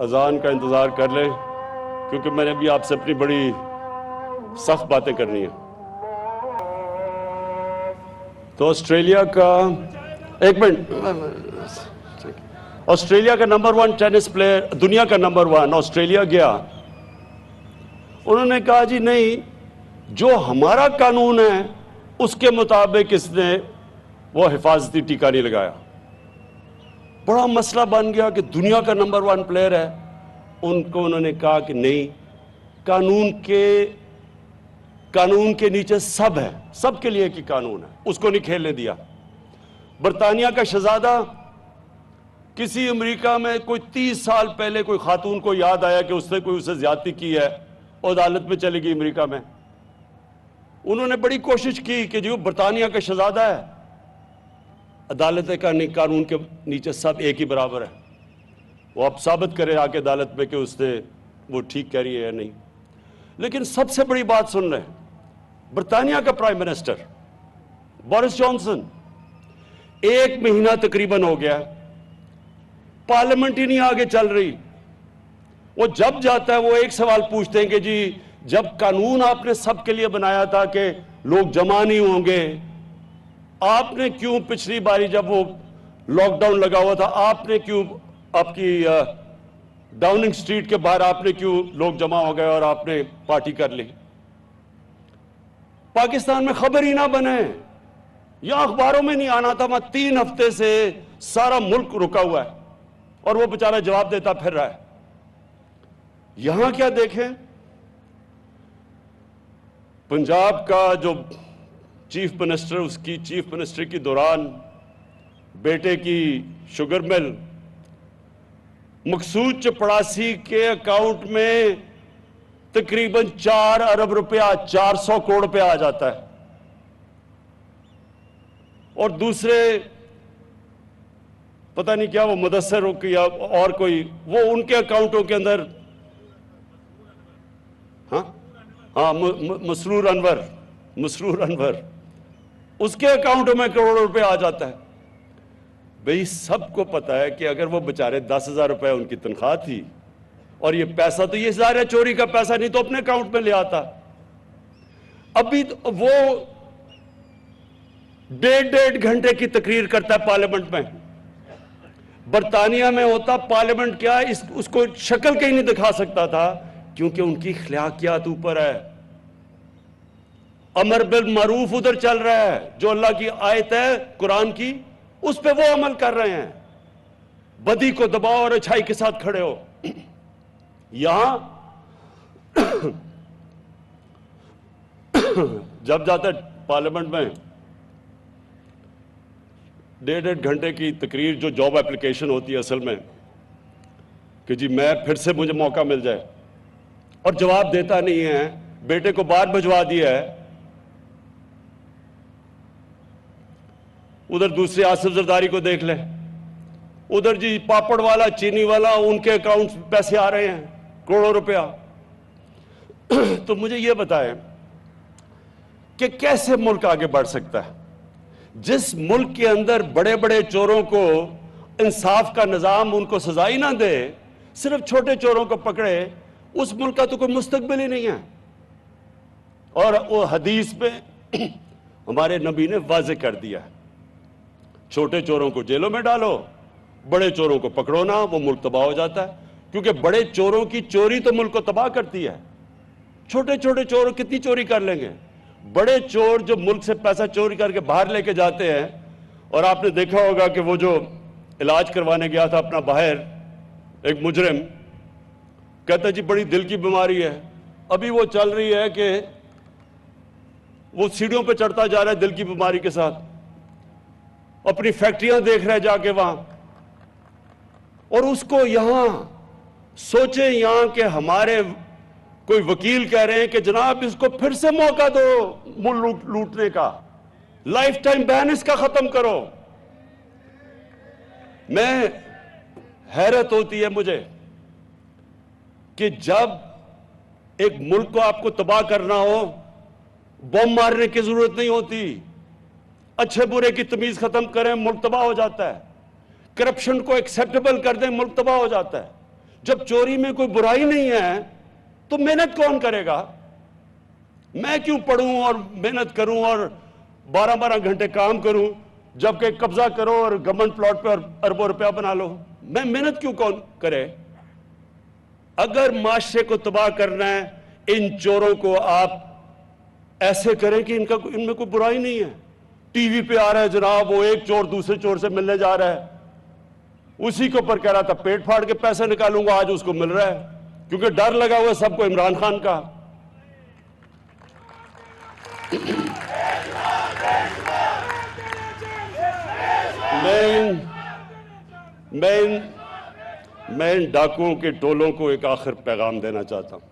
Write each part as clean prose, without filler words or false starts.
اذان کا انتظار کر لیں کیونکہ میں نے بھی آپ سے اپنی بڑی سخت باتیں کرنی ہیں۔ تو آسٹریلیا کا ایک منٹ، آسٹریلیا کا نمبر 1 ٹینس پلیئر، دنیا کا نمبر 1 آسٹریلیا گیا، انہوں نے کہا جی نہیں، جو ہمارا قانون ہے اس کے مطابق اس نے وہ حفاظتی ٹیکہ نہیں لگایا۔ بڑا مسئلہ بن گیا کہ دنیا کا نمبر 1 پلیئر ہے، ان کو انہوں نے کہا کہ نہیں، قانون کے نیچے سب ہے، سب کے لیے کی قانون ہے، اس کو نہیں کھیلنے دیا۔ برطانیہ کا شہزادہ، کسی امریکہ میں کوئی 30 سال پہلے کوئی خاتون کو یاد آیا کہ اس نے کوئی اسے زیادتی کی ہے، وہ عدالت میں چلے گی امریکہ میں، انہوں نے بڑی کوشش کی کہ جو برطانیہ کا شہزادہ ہے، عدالت کا نہیں، قانون کے نیچے سب ایک ہی برابر ہے، وہ اب ثابت کرے آ کے عدالت میں کہ اس نے وہ ٹھیک کہہ رہی ہے یا نہیں۔ لیکن سب سے بڑی بات سن لیں، برطانیہ کا پرائم منسٹر بورس جانسن 1 مہینہ تقریباً ہو گیا، پارلیمنٹ ہی نہیں آگے چل رہی۔ وہ جب جاتا ہے وہ ایک سوال پوچھتے ہیں کہ جی جب قانون آپ نے سب کے لیے بنایا تھا کہ لوگ جمع نہیں ہوں گے، آپ نے کیوں پچھلی باری جب وہ لاک ڈاؤن لگا ہوا تھا، آپ نے کیوں آپ کی ڈاؤننگ سٹریٹ کے باہر آپ نے کیوں لوگ جمع ہو گئے اور آپ نے پارٹی کر لی؟ پاکستان میں خبر ہی نہ بنے، یا اخباروں میں نہیں آنا تھا، وہاں 3 ہفتے سے سارا ملک رکا ہوا ہے اور وہ بیچارہ جواب دیتا پھر رہا ہے۔ یہاں کیا دیکھیں، پنجاب کا جو چیف منسٹر، اس کی چیف منسٹر کی دوران بیٹے کی شوگر مل، مقصود چپڑاسی کے اکاؤنٹ میں تقریباً 4 ارب روپیہ، 400 کروڑ روپیہ آ جاتا ہے، اور دوسرے پتہ نہیں کیا وہ مدثر ہو یا اور کوئی، وہ ان کے اکاؤنٹوں کے اندر مسرور انور اس کے اکاؤنٹوں میں کروڑوں روپے آ جاتا ہے۔ بھئی سب کو پتا ہے کہ اگر وہ بچارے 10,000 روپے ان کی تنخواہ تھی اور یہ پیسہ تو یہ ظاہر ہے چوری کا پیسہ نہیں تو اپنے اکاؤنٹ میں لے آتا۔ ابھی وہ 1.5 گھنٹے کی تقریر کرتا ہے پارلیمنٹ میں، برطانیہ میں ہوتا پارلیمنٹ کیا اس کو شکل کہیں نہیں دکھا سکتا تھا، کیونکہ ان کی اخلاقیات اوپر ہے، امر بالمعروف ادھر چل رہا ہے، جو اللہ کی آیت ہے قرآن کی اس پہ وہ عمل کر رہے ہیں، بدی کو دباؤ اور اچھائی کے ساتھ کھڑے ہو۔ یہاں جب جاتا ہے پارلیمنٹ میں 1.5 گھنٹے کی تقریر، جو جاب اپلیکیشن ہوتی ہے اصل میں کہ جی میں پھر سے مجھے موقع مل جائے، اور جواب دیتا نہیں ہے، بیٹے کو باہر بھجوا دیا ہے۔ ادھر دوسرے آصف زرداری کو دیکھ لیں، ادھر جی پاپڑ والا، چینی والا، ان کے اکاؤنٹ پیسے آ رہے ہیں کروڑوں روپیہ۔ تو مجھے یہ بتائیں کہ کیسے ملک آگے بڑھ سکتا ہے؟ جس ملک کے اندر بڑے بڑے چوروں کو انصاف کا نظام ان کو سزا ہی نہ دے، صرف چھوٹے چوروں کو پکڑے، اس ملک کا تو کوئی مستقبل ہی نہیں ہے۔ اور وہ حدیث میں ہمارے نبی نے واضح کر دیا ہے، چھوٹے چوروں کو جیلوں میں ڈالو، بڑے چوروں کو پکڑو نہ، وہ ملک تباہ ہو جاتا ہے، کیونکہ بڑے چوروں کی چوری تو ملک کو تباہ کرتی ہے، چھوٹے چھوٹے چور کتنی چوری کر لیں گے؟ بڑے چور جو ملک سے پیسہ چوری کر کے باہر لے کے جاتے ہیں، اور آپ نے دیکھا ہوگا کہ وہ جو علاج کروانے گیا تھا اپنا باہر، ایک مجرم کہتا جی بڑی دل کی بیماری ہے، ابھی وہ چل رہی ہے کہ وہ سیڑھیوں پہ چڑھتا جا رہا ہے دل کی بیماری کے ساتھ، اپنی فیکٹریاں دیکھ رہے جا کے وہاں، اور اس کو یہاں سوچیں یہاں کہ ہمارے کوئی وکیل کہہ رہے ہیں کہ جناب اس کو پھر سے موقع دو ملک لوٹنے کا، لائف ٹائم بین اس کا ختم کرو۔ میں حیرت ہوتی ہے مجھے کہ جب ایک ملک کو آپ کو تباہ کرنا ہو، بم مارنے کی ضرورت نہیں ہوتی، اچھے برے کی تمیز ختم کریں، ملک تباہ ہو جاتا ہے، کرپشن کو ایکسیپٹیبل کر دیں، ملک تباہ ہو جاتا ہے۔ جب چوری میں کوئی برائی نہیں ہے تو محنت کون کرے گا؟ میں کیوں پڑھوں اور محنت کروں اور 12 گھنٹے کام کروں جبکہ قبضہ کرو اور گورنمنٹ پلاٹ پہ اربوں روپیہ بنا لو؟ میں محنت کیوں کون کرے؟ اگر معاشرے کو تباہ کرنا ہے ان چوروں کو آپ ایسے کریں کہ ان میں کوئی برائی نہیں ہے. ٹی وی پہ آ رہا ہے جناب وہ ایک چور دوسرے چور سے ملنے جا رہا ہے, اسی کے اوپر کہہ رہا تھا پیٹ پھاڑ کے پیسے نکالوں گا, آج اس کو مل رہا ہے کیونکہ ڈر لگا ہوا ہے سب کو عمران خان کا. میں ان ڈاکوؤں کے ٹولوں کو ایک آخر پیغام دینا چاہتا ہوں.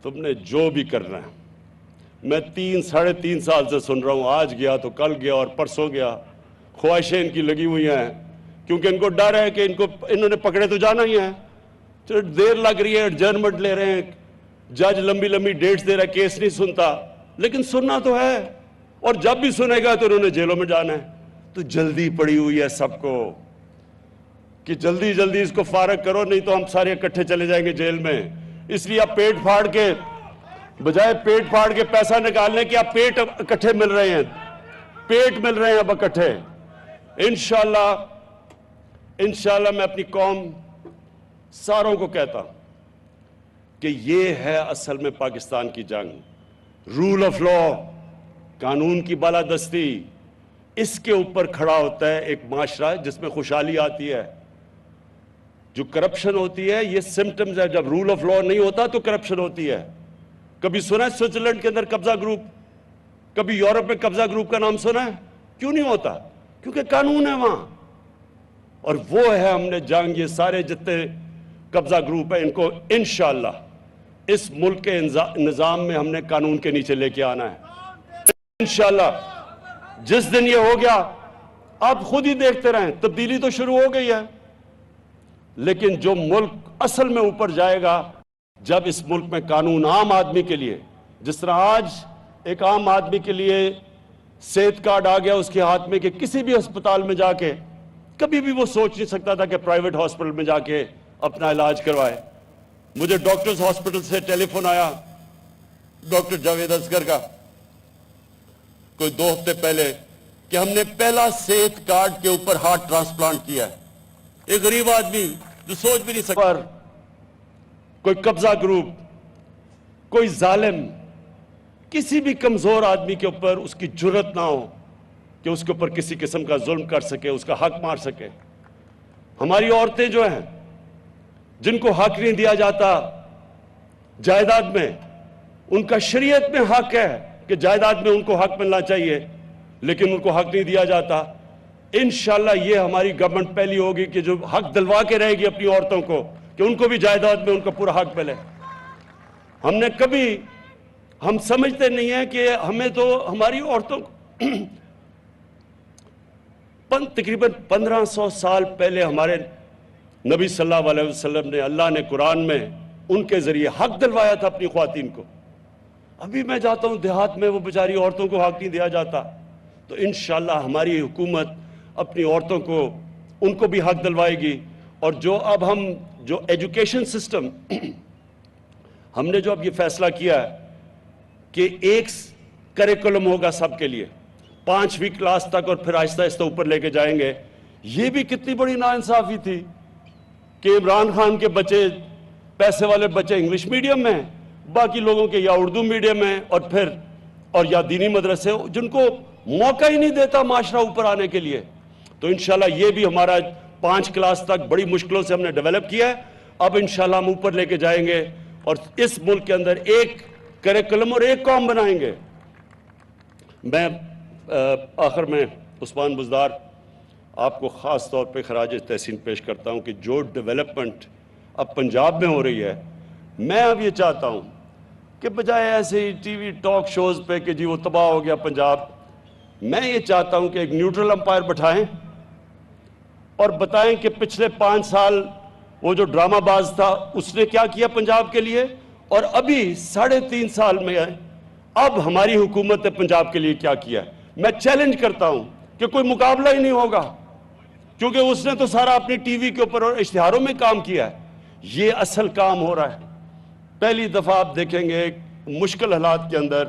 تم نے جو بھی کرنا ہے, میں 3-3.5 سال سے سن رہا ہوں, آج گیا تو کل گیا اور پرسوں گیا, خواہشیں ان کی لگی ہوئی ہیں کیونکہ ان کو ڈر ہے کہ انہوں نے پکڑے تو جانا ہی ہے. تو دیر لگ رہی ہے, ایڈجرنمنٹ لے رہے ہیں, جج لمبی ڈیٹس دے رہا ہے, کیس نہیں سنتا, لیکن سننا تو ہے, اور جب بھی سنے گا تو انہوں نے جیلوں میں جانا ہے. تو جلدی پڑی ہوئی ہے سب کو کہ جلدی اس کو فارغ کرو, نہیں تو ہم سارے اکٹھے چلے جائیں گے جیل میں. اس لیے آپ پیٹ پھاڑ کے بجائے پیٹ پھاڑ کے پیسہ نکالنے کے آپ پیٹ اکٹھے مل رہے ہیں, پیٹ مل رہے ہیں اب اکٹھے. انشاءاللہ میں اپنی قوم ساروں کو کہتا ہوں کہ یہ ہے اصل میں پاکستان کی جنگ. رول آف لا, قانون کی بالادستی, اس کے اوپر کھڑا ہوتا ہے ایک معاشرہ جس میں خوشحالی آتی ہے. جو کرپشن ہوتی ہے یہ سمپٹمز ہے, جب رول آف لا نہیں ہوتا تو کرپشن ہوتی ہے. کبھی سنا ہے سوئٹزرلینڈ کے اندر قبضہ گروپ؟ کبھی یورپ میں قبضہ گروپ کا نام سنا ہے؟ کیوں نہیں ہوتا؟ کیونکہ قانون ہے وہاں. اور وہ ہے ہم نے جنگ, یہ سارے جتنے قبضہ گروپ ہیں ان کو انشاءاللہ اس ملک کے نظام میں ہم نے قانون کے نیچے لے کے آنا ہے انشاءاللہ. جس دن یہ ہو گیا آپ خود ہی دیکھتے رہیں, تبدیلی تو شروع ہو گئی ہے, لیکن جو ملک اصل میں اوپر جائے گا جب اس ملک میں قانون عام آدمی کے لیے, جس طرح آج ایک عام آدمی کے لیے صحت کارڈ آ گیا اس کے ہاتھ میں کہ کسی بھی ہسپتال میں جا کے, کبھی بھی وہ سوچ نہیں سکتا تھا کہ پرائیویٹ ہاسپٹل میں جا کے اپنا علاج کروائے. مجھے ڈاکٹرز ہاسپٹل سے ٹیلی فون آیا ڈاکٹر جاوید اصغر کا کوئی 2 ہفتے پہلے کہ ہم نے پہلا صحت کارڈ کے اوپر ہارٹ ٹرانسپلانٹ کیا ہے. ایک غریب آدمی جو سوچ بھی نہیں سکتا, کوئی قبضہ گروپ, کوئی ظالم, کسی بھی کمزور آدمی کے اوپر اس کی جرت نہ ہو کہ اس کے اوپر کسی قسم کا ظلم کر سکے, اس کا حق مار سکے. ہماری عورتیں جو ہیں جن کو حق نہیں دیا جاتا جائیداد میں, ان کا شریعت میں حق ہے کہ جائیداد میں ان کو حق ملنا چاہیے, لیکن ان کو حق نہیں دیا جاتا. انشاءاللہ یہ ہماری گورنمنٹ پہلی ہوگی کہ جو حق دلوا کے رہے گی اپنی عورتوں کو کہ ان کو بھی جائیداد میں ان کا پورا حق ملے. ہم سمجھتے نہیں ہیں کہ ہمیں تو ہماری عورتوں کو تقریباً 1500 سال پہلے ہمارے نبی صلی اللہ علیہ وسلم نے, اللہ نے قرآن میں ان کے ذریعے حق دلوایا تھا اپنی خواتین کو. ابھی میں جاتا ہوں دیہات میں, وہ بیچاری عورتوں کو حق نہیں دیا جاتا. تو انشاءاللہ ہماری حکومت اپنی عورتوں کو ان کو بھی حق دلوائے گی. اور جو ایجوکیشن سسٹم ہم نے جو اب یہ فیصلہ کیا ہے کہ ایک کریکولم ہوگا سب کے لیے 5ویں کلاس تک, اور پھر آہستہ آہستہ اوپر لے کے جائیں گے. یہ بھی کتنی بڑی ناانصافی تھی کہ عمران خان کے بچے, پیسے والے بچے انگلش میڈیم میں, باقی لوگوں کے یا اردو میڈیم میں اور یا دینی مدرسے, جن کو موقع ہی نہیں دیتا معاشرہ اوپر آنے کے لیے. تو انشاءاللہ یہ بھی ہمارا 5 کلاس تک بڑی مشکلوں سے ہم نے ڈیولپ کیا ہے. اب انشاءاللہ ہم اوپر لے کے جائیں گے اور اس ملک کے اندر ایک کریکولم اور ایک قوم بنائیں گے. میں آخر میں عثمان بزدار آپ کو خاص طور پہ خراج تحسین پیش کرتا ہوں کہ جو ڈیولپمنٹ اب پنجاب میں ہو رہی ہے, میں اب یہ چاہتا ہوں کہ بجائے ایسے ہی ٹی وی ٹاک شوز پہ کہ جی وہ تباہ ہو گیا پنجاب, میں یہ چاہتا ہوں کہ ایک نیوٹرل امپائر بٹھائیں اور بتائیں کہ پچھلے 5 سال وہ جو ڈرامہ باز تھا اس نے کیا کیا پنجاب کے لیے, اور ابھی 3.5 سال میں اب ہماری حکومت نے پنجاب کے لیے کیا کیا ہے. میں چیلنج کرتا ہوں کہ کوئی مقابلہ ہی نہیں ہوگا, کیونکہ اس نے تو سارا اپنی ٹی وی کے اوپر اور اشتہاروں میں کام کیا ہے. یہ اصل کام ہو رہا ہے. پہلی دفعہ آپ دیکھیں گے مشکل حالات کے اندر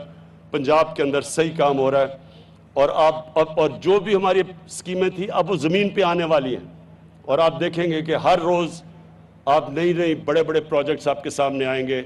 پنجاب کے اندر صحیح کام ہو رہا ہے. اور جو بھی ہماری اسکیمیں تھیں اب وہ زمین پہ آنے والی ہیں, اور آپ دیکھیں گے کہ ہر روز آپ نئی بڑے بڑے پروجیکٹس آپ کے سامنے آئیں گے.